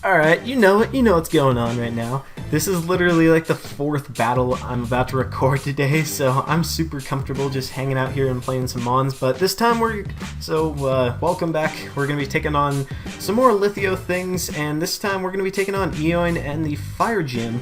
Alright, you know it, you know what's going on right now. This is literally like the 4th battle I'm about to record today, so I'm super comfortable just hanging out here and playing some Mons, but this time welcome back. We're going to be taking on some more Litheo things, and this time we're going to be taking on Eoin and the Fire Gym.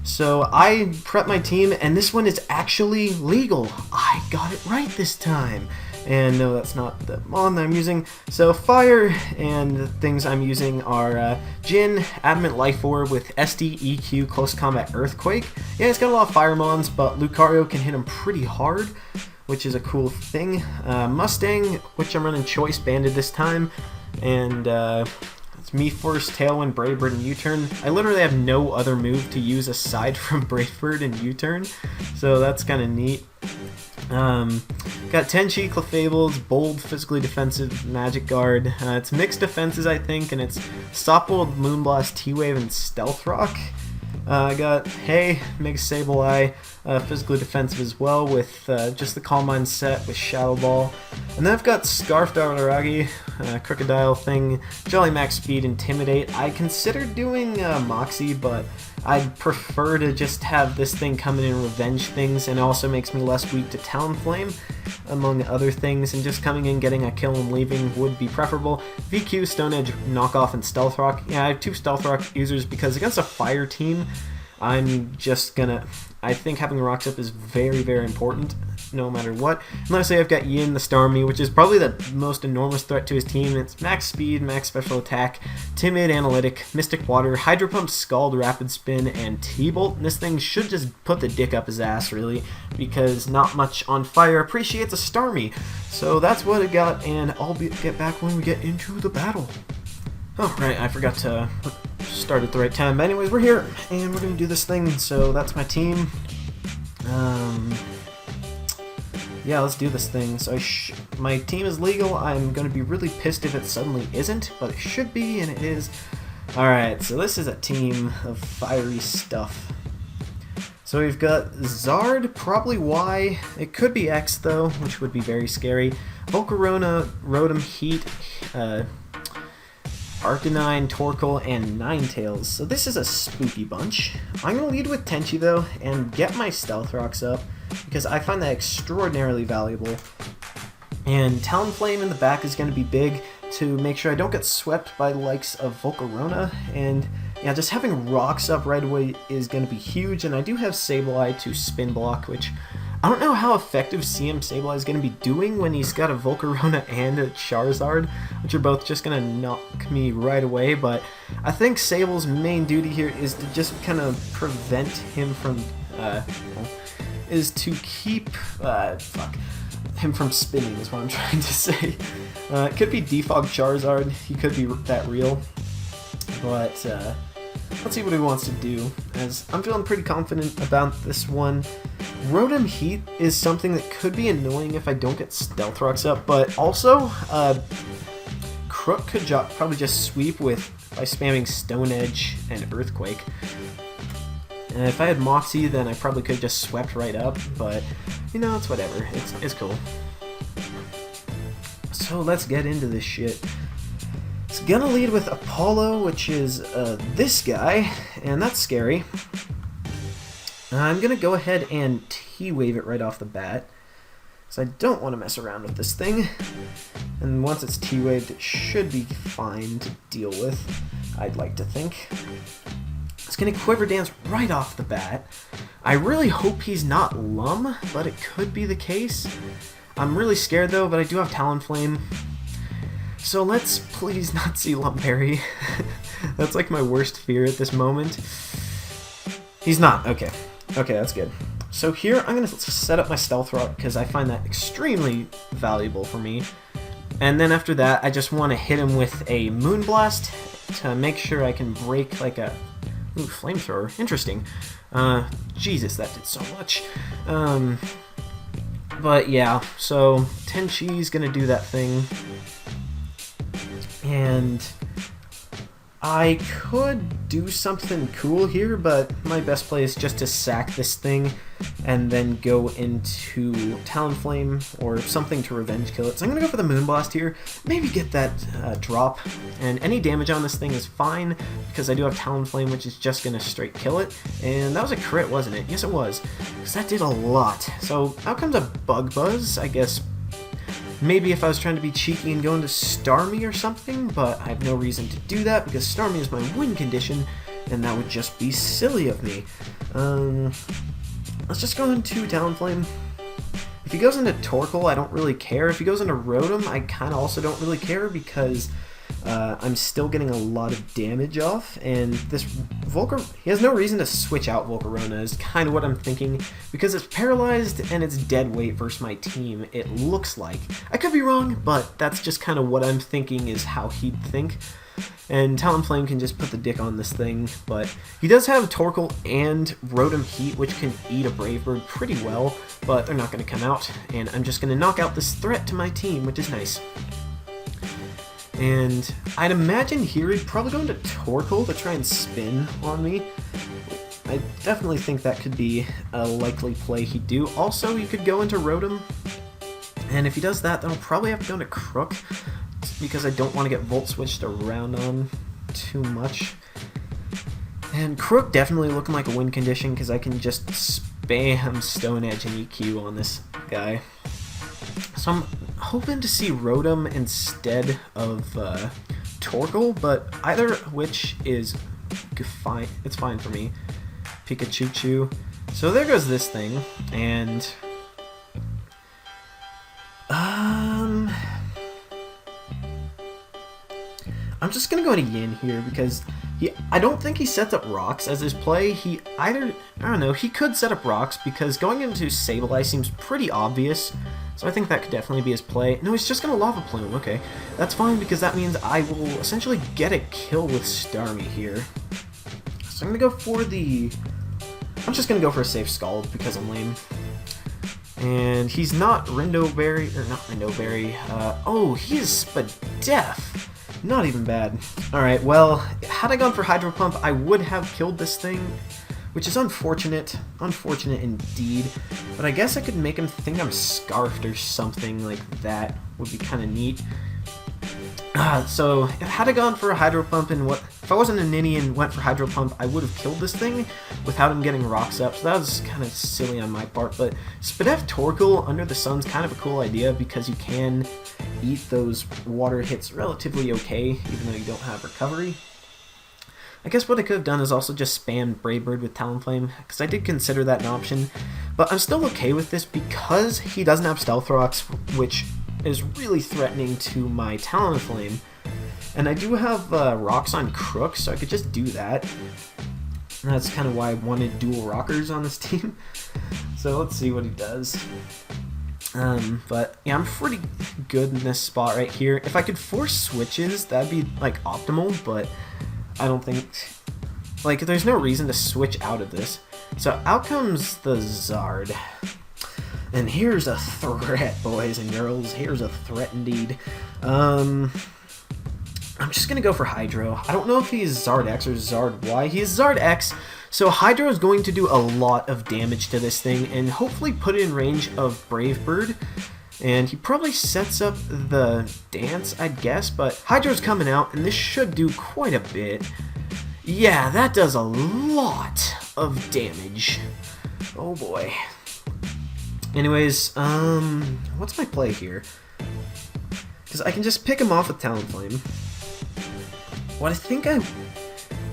So I prepped my team, and this one is actually legal. I got it right this time. And no, that's not the mon that I'm using. So fire and the things I'm using are Jin, Adamant Life Orb with SD, EQ, Close Combat, Earthquake. Yeah, it's got a lot of fire mons, but Lucario can hit him pretty hard, which is a cool thing. Mustang, which I'm running Choice Banded this time, and it's me first, Tailwind, Brave Bird, and U-Turn. I literally have no other move to use aside from Brave Bird and U-Turn, so that's kind of neat. Got Tenchi, Clefables, Bold, Physically Defensive, Magic Guard. It's mixed defenses, I think, and it's Stopbold, Moonblast, T-Wave, and Stealth Rock. I got Hey, Mega Sableye, physically defensive as well with just the Calm Mind set with Shadow Ball. And then I've got Scarf Araragi, Crocodile thing, Jolly Max Speed, Intimidate. I considered doing Moxie, but I'd prefer to just have this thing come in and revenge things, and it also makes me less weak to Talonflame, among other things, and just coming in, getting a kill and leaving would be preferable. VQ, Stone Edge, Knockoff, and Stealth Rock. Yeah, I have 2 Stealth Rock users because against a fire team, I think having rocks up is very, very important, no matter what. And let's say I've got Yin, the Starmie, which is probably the most enormous threat to his team. It's max speed, max special attack, timid, analytic, mystic water, hydro pump, scald, rapid spin, and T-bolt. This thing should just put the dick up his ass, really, because not much on fire appreciates a Starmie. So that's what it got, and I'll get back when we get into the battle. Oh, right, I forgot to start at the right time. But anyways, we're here, and we're going to do this thing, so that's my team. Yeah, let's do this thing. So my team is legal. I'm going to be really pissed if it suddenly isn't, but it should be, and it is. Alright, so this is a team of fiery stuff. So we've got Zard, probably Y. It could be X, though, which would be very scary. Volcarona, Rotom, Heat, Arcanine, Torkoal, and Ninetales. So this is a spooky bunch. I'm going to lead with Tenchi, though, and get my Stealth Rocks up, because I find that extraordinarily valuable. And Talonflame in the back is going to be big to make sure I don't get swept by the likes of Volcarona. And yeah, just having rocks up right away is going to be huge. And I do have Sableye to spin block, which I don't know how effective CM Sableye is going to be doing when he's got a Volcarona and a Charizard, which are both just going to knock me right away. But I think Sable's main duty here is to just kind of prevent him from is to keep him from spinning, is what I'm trying to say. It could be Defog Charizard, he could be that real, but let's see what he wants to do, as I'm feeling pretty confident about this one. Rotom Heat is something that could be annoying if I don't get Stealth Rocks up, but also Crook could probably just sweep by spamming Stone Edge and Earthquake. And if I had Moxie, then I probably could have just swept right up, but, you know, it's whatever. It's cool. So let's get into this shit. It's gonna lead with Apollo, which is this guy, and that's scary. I'm gonna go ahead and T-Wave it right off the bat, because I don't want to mess around with this thing. And once it's T-Waved, it should be fine to deal with, I'd like to think. It's going to Quiver Dance right off the bat. I really hope he's not Lum, but it could be the case. I'm really scared though, but I do have Talonflame. So let's please not see Lumberry. That's like my worst fear at this moment. He's not. Okay. Okay, that's good. So here I'm going to set up my Stealth Rock because I find that extremely valuable for me. And then after that, I just want to hit him with a Moonblast to make sure I can break like a... Ooh, Flamethrower. Interesting. Jesus, that did so much. But yeah, so Tenchi's gonna do that thing. And I could do something cool here, but my best play is just to sack this thing and then go into Talonflame or something to revenge kill it. So I'm going to go for the Moonblast here, maybe get that drop, and any damage on this thing is fine because I do have Talonflame, which is just going to straight kill it. And that was a crit, wasn't it? Yes, it was, because that did a lot. So out comes a Bug Buzz, I guess. Maybe if I was trying to be cheeky and go into Starmie or something, but I have no reason to do that because Starmie is my win condition, and that would just be silly of me. Let's just go into Talonflame. If he goes into Torkoal, I don't really care. If he goes into Rotom, I kind of also don't really care because I'm still getting a lot of damage off, and this he has no reason to switch out Volcarona is kind of what I'm thinking, because it's paralyzed and it's dead weight versus my team, it looks like. I could be wrong, but that's just kind of what I'm thinking is how he'd think. And Talonflame can just put the dick on this thing, but he does have Torkoal and Rotom Heat, which can eat a Brave Bird pretty well, but they're not going to come out, and I'm just going to knock out this threat to my team, which is nice. And I'd imagine here he'd probably go into Torkoal to try and spin on me. I definitely think that could be a likely play he'd do. Also, you could go into Rotom, and if he does that, then I'll probably have to go into Crook, because I don't want to get Volt Switched around on too much. And Crook definitely looking like a win condition, because I can just spam Stone Edge and EQ on this guy. So I'm hoping to see Rotom instead of Torkoal, but either which is fine. It's fine for me. Pikachu. So there goes this thing, and I'm just gonna go to Yin here because I don't think he sets up rocks as his play. I don't know, he could set up rocks because going into Sableye seems pretty obvious. So I think that could definitely be his play. No, he's just going to Lava Plume. Okay, that's fine because that means I will essentially get a kill with Starmie here. So I'm going to go for I'm just going to go for a safe Scald because I'm lame. And he's not Rindoberry, or not Rindoberry. Oh, he is Spadef. Not even bad. Alright, well, had I gone for Hydro Pump, I would have killed this thing, which is unfortunate. Unfortunate indeed. But I guess I could make him think I'm Scarfed or something like that. Would be kind of neat. So, had I gone for a Hydro Pump and if I wasn't a Ninny and went for Hydro Pump, I would have killed this thing without him getting rocks up. So that was kind of silly on my part. But Spadef Torkoal Under the Sun's kind of a cool idea because you can eat those water hits relatively okay, even though you don't have recovery. I guess what I could have done is also just spam Brave Bird with Talonflame, because I did consider that an option, but I'm still okay with this because he doesn't have Stealth Rocks, which is really threatening to my Talonflame, and I do have rocks on Crook, so I could just do that. And that's kind of why I wanted dual rockers on this team. So let's see what he does. But yeah, I'm pretty good in this spot right here. If I could force switches, that'd be like optimal, but I don't think, like, there's no reason to switch out of this. So out comes the Zard. And here's a threat, boys and girls. Here's a threat indeed. I'm just going to go for Hydro. I don't know if he's Zard X or Zard Y. He is Zard X, so Hydro is going to do a lot of damage to this thing and hopefully put it in range of Brave Bird. And he probably sets up the dance, I'd guess, but Hydro's coming out, and this should do quite a bit. Yeah, that does a lot of damage. Oh boy. Anyways, what's my play here? Because I can just pick him off with Talonflame.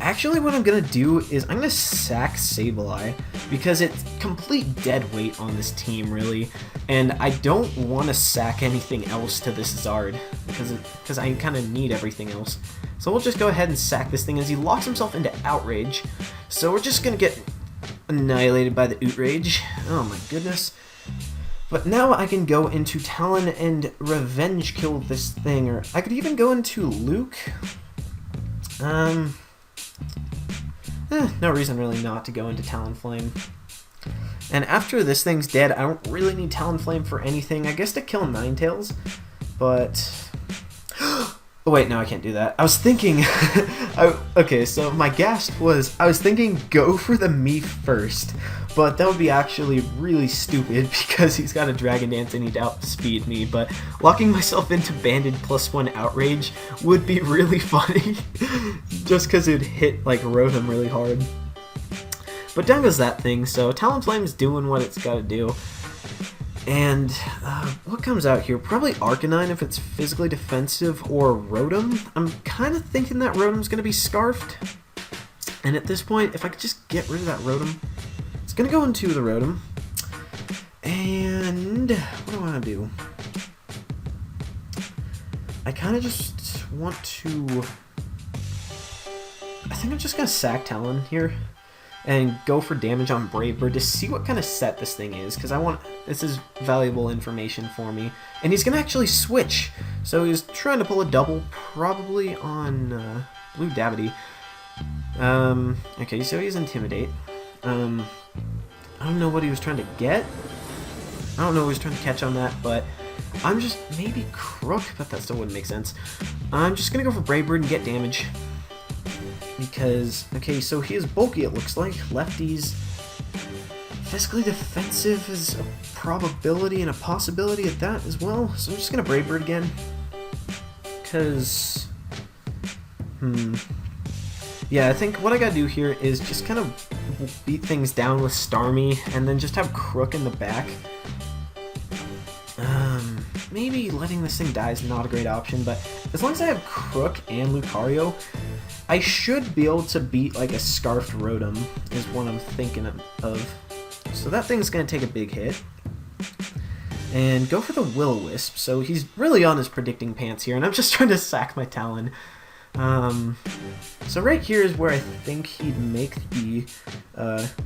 Actually, what I'm going to do is I'm going to sack Sableye, because it's complete dead weight on this team, really, and I don't want to sack anything else to this Zard, because I kind of need everything else. So we'll just go ahead and sack this thing as he locks himself into Outrage, so we're just going to get annihilated by the Outrage. Oh my goodness. But now I can go into Talon and revenge kill this thing, or I could even go into Luke. No reason really not to go into Talonflame. And after this thing's dead, I don't really need Talonflame for anything. I guess to kill Ninetales, but Oh wait, no, I can't do that. I was thinking, okay, so my gasp was, I was thinking go for the me first, but that would be actually really stupid because he's got a Dragon Dance and he'd outspeed me, but locking myself into Banded +1 Outrage would be really funny, just because it would hit, like, Rotom really hard. But down goes that thing, so Talonflame's doing what it's gotta do. And what comes out here? Probably Arcanine if it's physically defensive, or Rotom. I'm kind of thinking that Rotom's going to be Scarfed. And at this point, if I could just get rid of that Rotom, it's going to go into the Rotom. And what do I want to do? I kind of just want to... I think I'm just going to sack Talon here and go for damage on Brave Bird to see what kind of set this thing is, because I want, this is valuable information for me. And he's going to actually switch, so he's trying to pull a double, probably on Blue Davity. Okay, so he's Intimidate. I don't know what he was trying to get. I don't know what he was trying to catch on that, but I'm just, maybe Crook, but that still wouldn't make sense. I'm just going to go for Brave Bird and get damage. Because, okay, so he is bulky, it looks like. Lefty's physically defensive is a probability and a possibility at that as well. So I'm just going to Brave Bird again. Because, yeah, I think what I gotta do here is just kind of beat things down with Starmie and then just have Crook in the back. Maybe letting this thing die is not a great option, but as long as I have Crook and Lucario, I should be able to beat like a Scarfed Rotom, is what I'm thinking of. So that thing's going to take a big hit. And go for the Will-O-Wisp. So he's really on his predicting pants here, and I'm just trying to sack my Talon. So right here is where I think he'd make the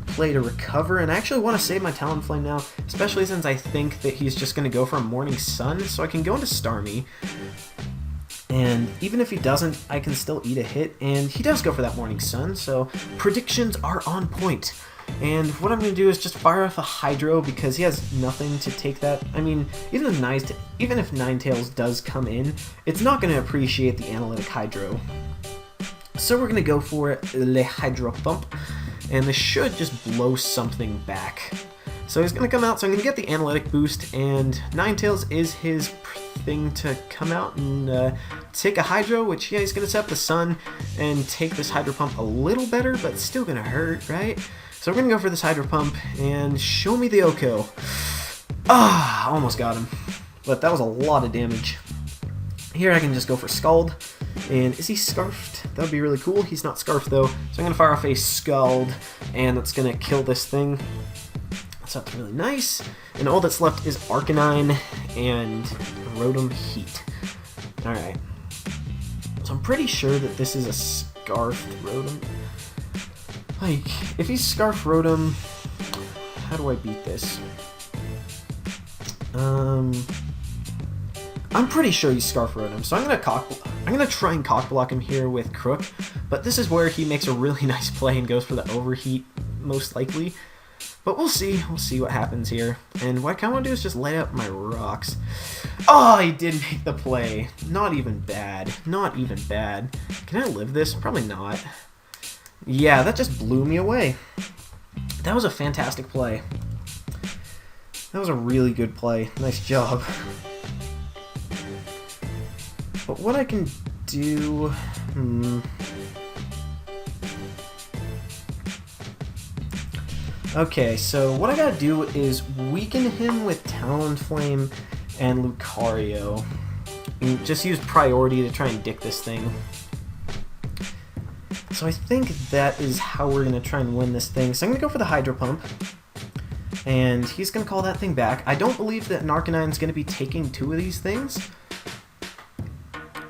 play to recover, and I actually want to save my Talonflame now, especially since I think that he's just going to go for a Morning Sun, so I can go into Starmie. And even if he doesn't, I can still eat a hit, and he does go for that Morning Sun, so predictions are on point. And what I'm going to do is just fire off a Hydro, because he has nothing to take that. I mean, even if Ninetales does come in, it's not going to appreciate the Analytic Hydro. So we're going to go for Le Hydro Thump, and this should just blow something back. So he's going to come out, so I'm going to get the Analytic Boost, and Ninetales is his thing to come out and take a Hydro, which, yeah, he's going to set up the Sun and take this Hydro Pump a little better, but still going to hurt, right? So we're going to go for this Hydro Pump, and show me the Oko. Ah, almost got him. But that was a lot of damage. Here I can just go for Scald. And is he Scarfed? That would be really cool. He's not Scarfed, though. So I'm going to fire off a Scald, and that's going to kill this thing. So that's really nice. And all that's left is Arcanine and Rotom Heat. Alright. So I'm pretty sure that this is a Scarfed Rotom. Like, if he's Scarf Rotom, how do I beat this? I'm pretty sure he's Scarf Rotom, so I'm gonna try and cock block him here with Crook, but this is where he makes a really nice play and goes for the Overheat, most likely. But we'll see what happens here. And what I kinda wanna do is just light up my rocks. Oh, he did make the play. Not even bad. Not even bad. Can I live this? Probably not. Yeah, that just blew me away. That was a fantastic play. That was a really good play. Nice job. But what I can do... Okay, so what I gotta do is weaken him with Talonflame and Lucario. And just use priority to try and dick this thing. So I think that is how we're going to try and win this thing. So I'm going to go for the Hydro Pump. And he's going to call that thing back. I don't believe that Arcanine is going to be taking two of these things.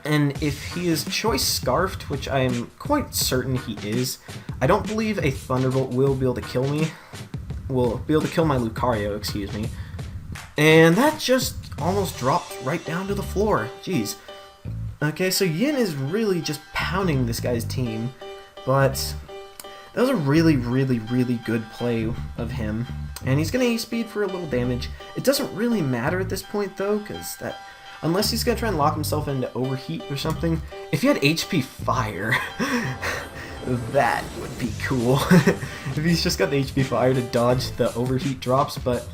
And if he is Choice Scarfed, which I am quite certain he is, I don't believe a Thunderbolt will be able to kill me. Will be able to kill my Lucario, excuse me. And that just almost dropped right down to the floor. Jeez. Okay, so Yin is really just pounding this guy's team. But that was a really, really, really good play of him. And he's going to A-Speed for a little damage. It doesn't really matter at this point, though, because that unless he's gonna try and lock himself into overheat or something. If he had HP fire, that would be cool. If he's just got the HP fire to dodge the overheat drops, but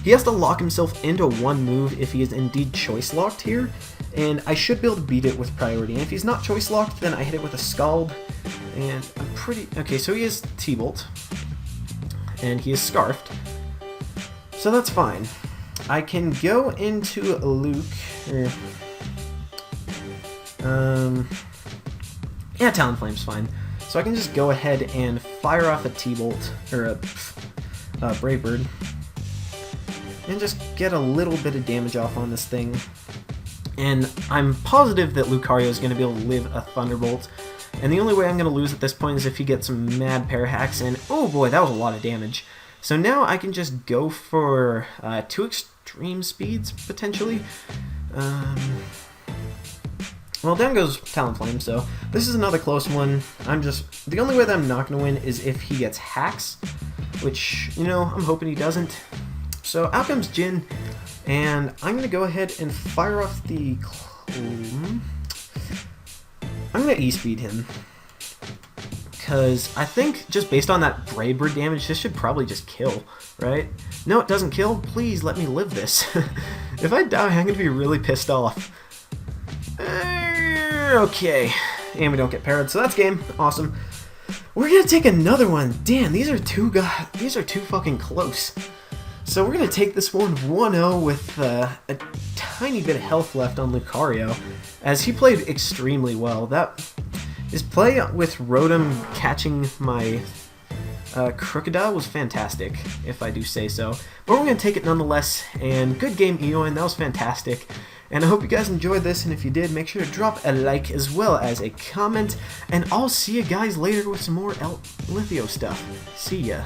he has to lock himself into one move if he is indeed choice locked here, and I should be able to beat it with priority. And if he's not choice locked, then I hit it with a Scald, and I'm pretty... Okay, so he is T-Bolt, and he is Scarfed, so that's fine. I can go into Luke, yeah, Talonflame's fine. So I can just go ahead and fire off a T-Bolt, or a Brave Bird, and just get a little bit of damage off on this thing. And I'm positive that Lucario is going to be able to live a Thunderbolt, and the only way I'm going to lose at this point is if he gets some mad Parahacks, and oh boy, that was a lot of damage. So now I can just go for 2 extreme speeds, potentially. Well, down goes Talonflame, so this is another close one. The only way that I'm not going to win is if he gets hacks, which, you know, I'm hoping he doesn't. So out comes Jin, and I'm going to go ahead and fire off the... I'm going to E-Speed him, because I think just based on that Brave Bird damage, this should probably just kill, right? No, it doesn't kill. Please let me live this. If I die, I'm going to be really pissed off. Okay, and we don't get parried, so that's game. Awesome. We're gonna take another one. Damn, these are too fucking close. So we're gonna take this one 1-0 with a tiny bit of health left on Lucario, as he played extremely well. His play with Rotom catching my Crocodile was fantastic, if I do say so. But we're gonna take it nonetheless. And good game, Eoin. That was fantastic. And I hope you guys enjoyed this, and if you did, make sure to drop a like as well as a comment, and I'll see you guys later with some more Litheo stuff. See ya.